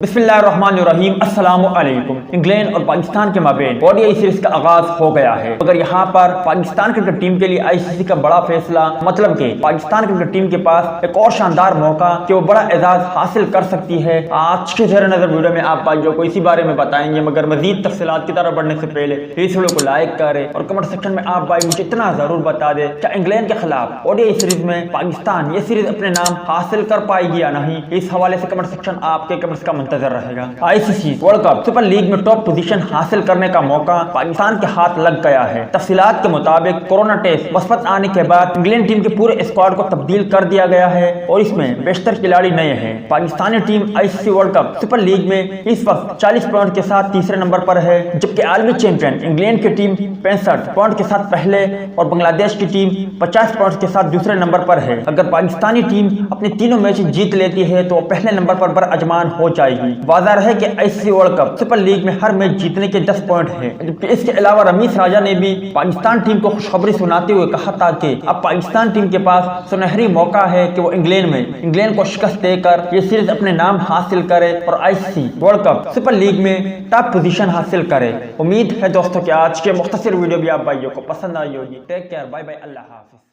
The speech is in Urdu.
بسم اللہ الرحمن الرحیم۔ السلام علیکم۔ انگلینڈ اور پاکستان کے مابین ODI سیریز کا آغاز ہو گیا ہے، مگر یہاں پر پاکستان کرکٹ ٹیم کے لیے ICC کا بڑا فیصلہ، مطلب کہ پاکستان کرکٹ ٹیم کے پاس ایک اور شاندار موقع کہ وہ بڑا اعزاز حاصل کر سکتی ہے۔ آج کے زیر نظر ویڈیو میں آپ بھائیوں کو اسی بارے میں بتائیں گے، مگر مزید تفصیلات کی طرف بڑھنے سے پہلے اس ویڈیو کو لائک کریں اور کمنٹ سیکشن میں آپ بھائی مجھے اتنا ضرور بتا دیں کہ انگلینڈ کے خلاف ODI سیریز میں پاکستان یہ سیریز اپنے نام حاصل کر پائے گی یا نہیں۔ اس حوالے سے کمنٹ سیکشن آپ کے کمنٹس کا منتظر رہے گا۔ ICC world cup super league میں ٹاپ پوزیشن حاصل کرنے کا موقع پاکستان کے ہاتھ لگ گیا ہے۔ تفصیلات کے مطابق کورونا ٹیسٹ مثبت آنے کے بعد انگلینڈ ٹیم کے پورے اسکواڈ کو تبدیل کر دیا گیا ہے اور اس میں بیشتر کھلاڑی نئے ہیں۔ Pakistani team ICC world cup super league میں اس وقت 40 پوائنٹ کے ساتھ تیسرے نمبر پر ہے، جبکہ عالمی چیمپئن انگلینڈ کی ٹیم 65 پوائنٹ کے ساتھ پہلے اور بنگلہ دیش کی ٹیم 50 پوائنٹ کے ساتھ دوسرے نمبر پر ہے۔ اگر پاکستانی ٹیم اپنے تینوں میچ جیت لیتی ہے تو وہ پہلے نمبر پر براجمان ہو جائے گی۔ واضح رہے کہ ICC world cup super league میں ہر میچ جیتنے کے 10 پوائنٹ ہیں، جبکہ اس کے علاوہ رمیز راجہ نے بھی پاکستان ٹیم کو خوشخبری سناتے ہوئے کہا تھا کہ اب پاکستان ٹیم کے پاس سنہری موقع ہے کہ وہ انگلینڈ کو شکست دے کر یہ سیریز اپنے نام حاصل کرے اور ICC world cup super league میں ٹاپ پوزیشن حاصل کرے۔ امید ہے دوستوں کہ آج کے مختصر ویڈیو بھی آپ بھائیوں کو پسند آئی ہوگی۔ ٹیک کیئر، بائے بائے، اللہ حافظ۔